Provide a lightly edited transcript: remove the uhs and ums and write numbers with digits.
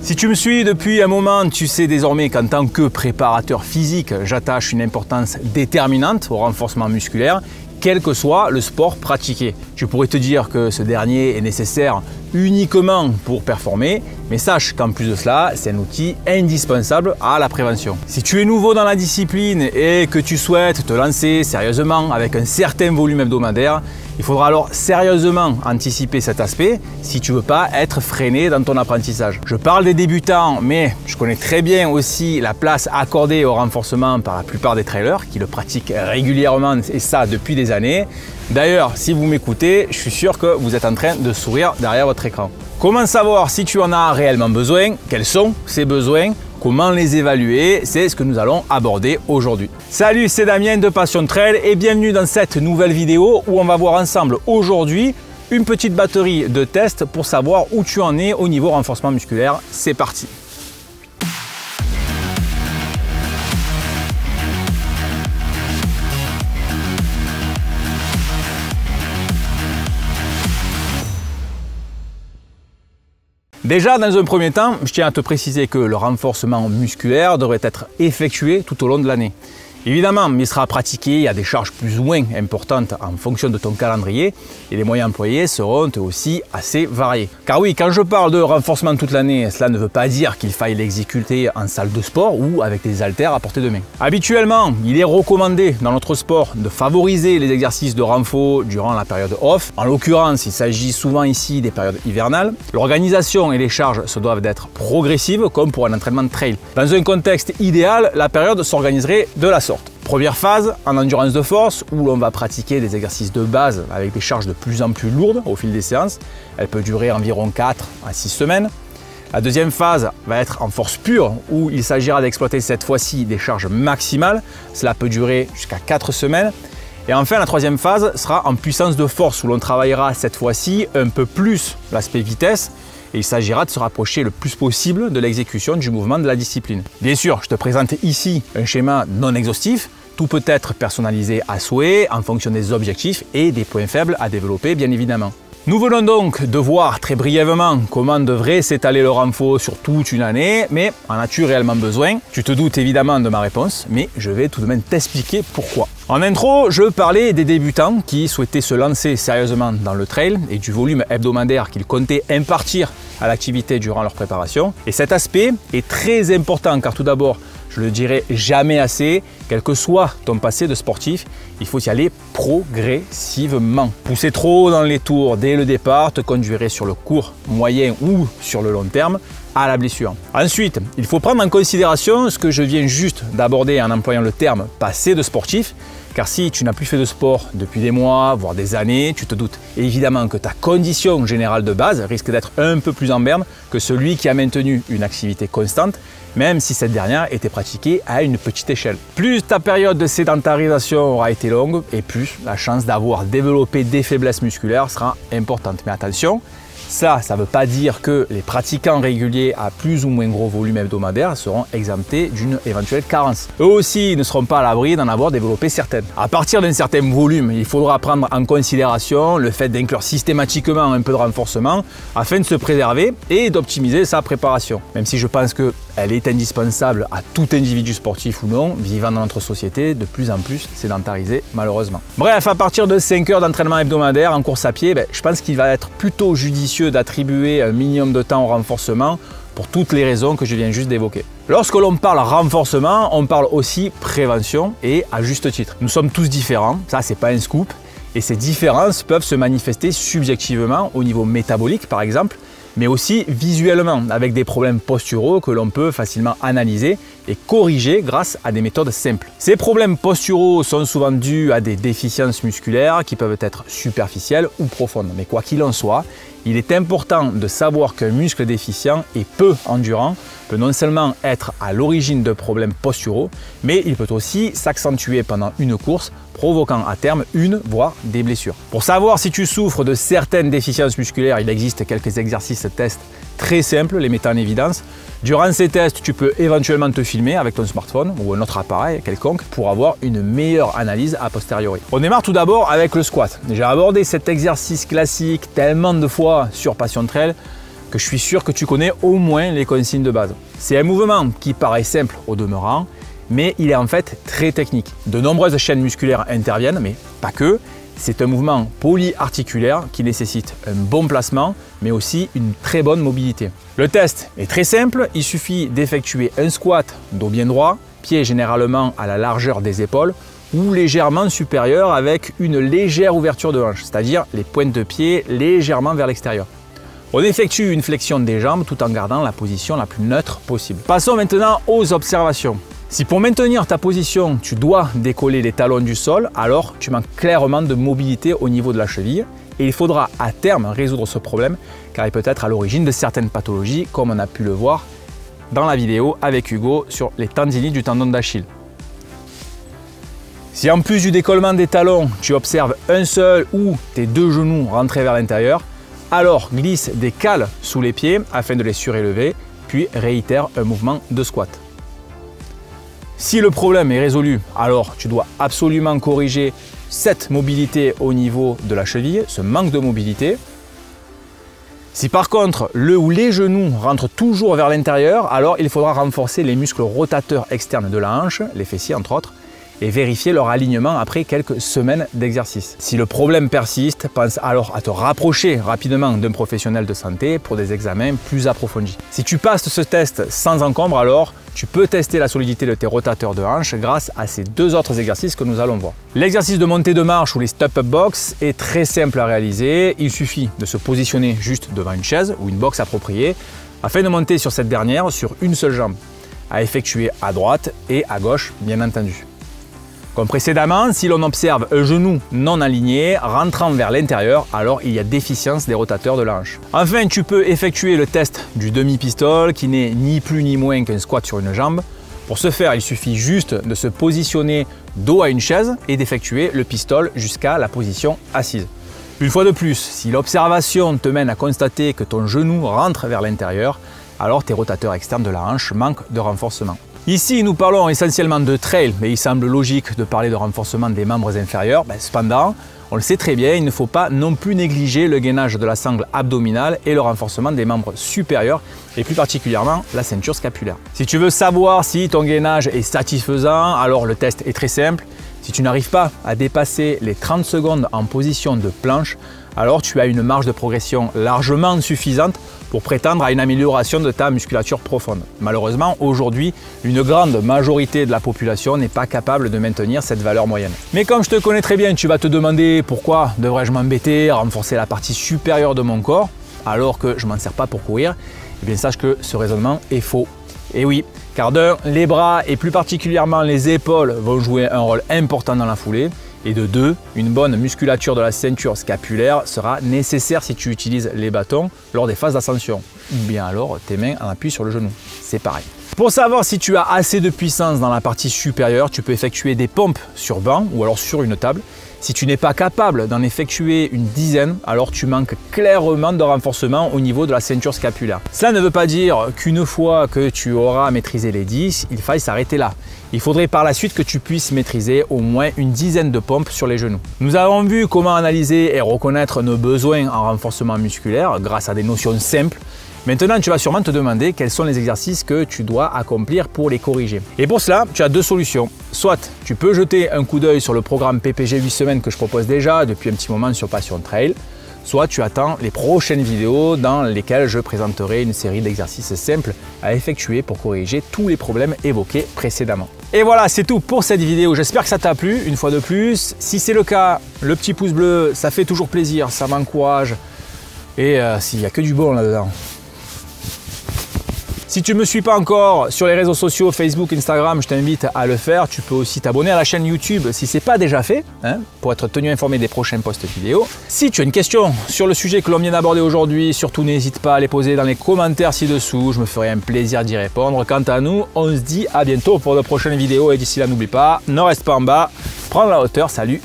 Si tu me suis depuis un moment, tu sais désormais qu'en tant que préparateur physique, j'attache une importance déterminante au renforcement musculaire, quel que soit le sport pratiqué. Tu pourrais te dire que ce dernier est nécessaire uniquement pour performer, mais sache qu'en plus de cela, c'est un outil indispensable à la prévention. Si tu es nouveau dans la discipline et que tu souhaites te lancer sérieusement avec un certain volume hebdomadaire, il faudra alors sérieusement anticiper cet aspect si tu ne veux pas être freiné dans ton apprentissage. Je parle des débutants, mais je connais très bien aussi la place accordée au renforcement par la plupart des trailers qui le pratiquent régulièrement et ça depuis des années. D'ailleurs, si vous m'écoutez, je suis sûr que vous êtes en train de sourire derrière votre écran. Comment savoir si tu en as réellement besoin? Quels sont ces besoins? Comment les évaluer? C'est ce que nous allons aborder aujourd'hui. Salut, c'est Damien de Passion Trail et bienvenue dans cette nouvelle vidéo où on va voir ensemble aujourd'hui une petite batterie de tests pour savoir où tu en es au niveau renforcement musculaire. C'est parti! Déjà, dans un premier temps, je tiens à te préciser que le renforcement musculaire devrait être effectué tout au long de l'année. Évidemment, il sera pratiqué à des charges plus ou moins importantes en fonction de ton calendrier et les moyens employés seront eux aussi assez variés. Car oui, quand je parle de renforcement toute l'année, cela ne veut pas dire qu'il faille l'exécuter en salle de sport ou avec des haltères à portée de main. Habituellement, il est recommandé dans notre sport de favoriser les exercices de renfort durant la période off. En l'occurrence, il s'agit souvent ici des périodes hivernales. L'organisation et les charges se doivent d'être progressives comme pour un entraînement de trail. Dans un contexte idéal, la période s'organiserait de la sorte. Première phase, en endurance de force, où l'on va pratiquer des exercices de base avec des charges de plus en plus lourdes au fil des séances. Elle peut durer environ 4 à 6 semaines. La deuxième phase va être en force pure, où il s'agira d'exploiter cette fois-ci des charges maximales. Cela peut durer jusqu'à 4 semaines. Et enfin, la troisième phase sera en puissance de force, où l'on travaillera cette fois-ci un peu plus l'aspect vitesse. Et il s'agira de se rapprocher le plus possible de l'exécution du mouvement de la discipline. Bien sûr, je te présente ici un schéma non exhaustif. Tout peut être personnalisé à souhait en fonction des objectifs et des points faibles à développer bien évidemment. Nous venons donc de voir très brièvement comment devrait s'étaler le renfort sur toute une année, mais en as-tu réellement besoin? Tu te doutes évidemment de ma réponse, mais je vais tout de même t'expliquer pourquoi. En intro, je parlais des débutants qui souhaitaient se lancer sérieusement dans le trail et du volume hebdomadaire qu'ils comptaient impartir à l'activité durant leur préparation. Et cet aspect est très important car tout d'abord, je le dirai jamais assez, quel que soit ton passé de sportif, il faut y aller progressivement. Pousser trop dans les tours dès le départ te conduirait sur le court, moyen ou sur le long terme à la blessure. Ensuite, il faut prendre en considération ce que je viens juste d'aborder en employant le terme passé de sportif, car si tu n'as plus fait de sport depuis des mois, voire des années, tu te doutes évidemment que ta condition générale de base risque d'être un peu plus en berne que celui qui a maintenu une activité constante, même si cette dernière était pratiquée à une petite échelle. Plus ta période de sédentarisation aura été longue et plus la chance d'avoir développé des faiblesses musculaires sera importante. Mais attention, ça ne veut pas dire que les pratiquants réguliers à plus ou moins gros volume hebdomadaire seront exemptés d'une éventuelle carence. Eux aussi ne seront pas à l'abri d'en avoir développé certaines. À partir d'un certain volume, il faudra prendre en considération le fait d'inclure systématiquement un peu de renforcement afin de se préserver et d'optimiser sa préparation. Même si je pense qu'elle est indispensable à tout individu sportif ou non, vivant dans notre société de plus en plus sédentarisée malheureusement. Bref, à partir de 5 heures d'entraînement hebdomadaire en course à pied, je pense qu'il va être plutôt judicieux d'attribuer un minimum de temps au renforcement pour toutes les raisons que je viens juste d'évoquer. Lorsque l'on parle renforcement, on parle aussi prévention et à juste titre. Nous sommes tous différents, ça c'est pas un scoop, et ces différences peuvent se manifester subjectivement au niveau métabolique par exemple, mais aussi visuellement avec des problèmes posturaux que l'on peut facilement analyser et corriger grâce à des méthodes simples. Ces problèmes posturaux sont souvent dus à des déficiences musculaires qui peuvent être superficielles ou profondes. Mais quoi qu'il en soit, il est important de savoir qu'un muscle déficient et peu endurant peut non seulement être à l'origine de problèmes posturaux, mais il peut aussi s'accentuer pendant une course, provoquant à terme une, voire des blessures. Pour savoir si tu souffres de certaines déficiences musculaires, il existe quelques exercices tests très simples les mettant en évidence. Durant ces tests, tu peux éventuellement te filmer avec ton smartphone ou un autre appareil quelconque pour avoir une meilleure analyse a posteriori. On démarre tout d'abord avec le squat. J'ai abordé cet exercice classique tellement de fois sur Passion Trail que je suis sûr que tu connais au moins les consignes de base. C'est un mouvement qui paraît simple au demeurant, mais il est en fait très technique. De nombreuses chaînes musculaires interviennent, mais pas que. C'est un mouvement polyarticulaire qui nécessite un bon placement, mais aussi une très bonne mobilité. Le test est très simple, il suffit d'effectuer un squat dos bien droit, pied généralement à la largeur des épaules, ou légèrement supérieur avec une légère ouverture de hanche, c'est-à-dire les pointes de pied légèrement vers l'extérieur. On effectue une flexion des jambes tout en gardant la position la plus neutre possible. Passons maintenant aux observations. Si pour maintenir ta position, tu dois décoller les talons du sol, alors tu manques clairement de mobilité au niveau de la cheville et il faudra à terme résoudre ce problème car il peut être à l'origine de certaines pathologies comme on a pu le voir dans la vidéo avec Hugo sur les tendinites du tendon d'Achille. Si en plus du décollement des talons, tu observes un seul ou tes deux genoux rentrés vers l'intérieur, alors glisse des cales sous les pieds afin de les surélever, puis réitère un mouvement de squat. Si le problème est résolu, alors tu dois absolument corriger cette mobilité au niveau de la cheville, ce manque de mobilité. Si par contre le ou les genoux rentrent toujours vers l'intérieur, alors il faudra renforcer les muscles rotateurs externes de la hanche, les fessiers entre autres, et vérifier leur alignement après quelques semaines d'exercice. Si le problème persiste, pense alors à te rapprocher rapidement d'un professionnel de santé pour des examens plus approfondis. Si tu passes ce test sans encombre, alors tu peux tester la solidité de tes rotateurs de hanche grâce à ces deux autres exercices que nous allons voir. L'exercice de montée de marche ou les step-up box est très simple à réaliser. Il suffit de se positionner juste devant une chaise ou une box appropriée afin de monter sur cette dernière sur une seule jambe, à effectuer à droite et à gauche bien entendu. Comme précédemment, si l'on observe un genou non aligné rentrant vers l'intérieur, alors il y a déficience des rotateurs de la hanche. Enfin, tu peux effectuer le test du demi-pistol qui n'est ni plus ni moins qu'un squat sur une jambe. Pour ce faire, il suffit juste de se positionner dos à une chaise et d'effectuer le pistol jusqu'à la position assise. Une fois de plus, si l'observation te mène à constater que ton genou rentre vers l'intérieur, alors tes rotateurs externes de la hanche manquent de renforcement. Ici, nous parlons essentiellement de trail, mais il semble logique de parler de renforcement des membres inférieurs. Cependant, on le sait très bien, il ne faut pas non plus négliger le gainage de la sangle abdominale et le renforcement des membres supérieurs, et plus particulièrement la ceinture scapulaire. Si tu veux savoir si ton gainage est satisfaisant, alors le test est très simple. Si tu n'arrives pas à dépasser les 30 secondes en position de planche, alors tu as une marge de progression largement suffisante pour prétendre à une amélioration de ta musculature profonde. Malheureusement, aujourd'hui, une grande majorité de la population n'est pas capable de maintenir cette valeur moyenne. Mais comme je te connais très bien, tu vas te demander pourquoi devrais-je m'embêter à renforcer la partie supérieure de mon corps alors que je ne m'en sers pas pour courir. Eh bien, sache que ce raisonnement est faux. Et oui, car d'un, les bras et plus particulièrement les épaules vont jouer un rôle important dans la foulée. Et de deux, une bonne musculature de la ceinture scapulaire sera nécessaire si tu utilises les bâtons lors des phases d'ascension. Ou bien alors tes mains en appui sur le genou. C'est pareil. Pour savoir si tu as assez de puissance dans la partie supérieure, tu peux effectuer des pompes sur banc ou alors sur une table. Si tu n'es pas capable d'en effectuer une dizaine, alors tu manques clairement de renforcement au niveau de la ceinture scapulaire. Cela ne veut pas dire qu'une fois que tu auras maîtrisé les 10, il faille s'arrêter là. Il faudrait par la suite que tu puisses maîtriser au moins une dizaine de pompes sur les genoux. Nous avons vu comment analyser et reconnaître nos besoins en renforcement musculaire grâce à des notions simples. Maintenant, tu vas sûrement te demander quels sont les exercices que tu dois accomplir pour les corriger. Et pour cela, tu as deux solutions. Soit tu peux jeter un coup d'œil sur le programme PPG 8 semaines que je propose déjà depuis un petit moment sur Passion Trail. Soit tu attends les prochaines vidéos dans lesquelles je présenterai une série d'exercices simples à effectuer pour corriger tous les problèmes évoqués précédemment. Et voilà, c'est tout pour cette vidéo. J'espère que ça t'a plu, une fois de plus. Si c'est le cas, le petit pouce bleu, ça fait toujours plaisir, ça m'encourage. Et s'il n'y a que du bon là-dedans. Si tu ne me suis pas encore sur les réseaux sociaux, Facebook, Instagram, je t'invite à le faire. Tu peux aussi t'abonner à la chaîne YouTube si ce n'est pas déjà fait, pour être tenu informé des prochains posts vidéo. Si tu as une question sur le sujet que l'on vient d'aborder aujourd'hui, surtout n'hésite pas à les poser dans les commentaires ci-dessous. Je me ferai un plaisir d'y répondre. Quant à nous, on se dit à bientôt pour de prochaines vidéos. Et d'ici là, n'oublie pas, ne reste pas en bas, prends la hauteur. Salut!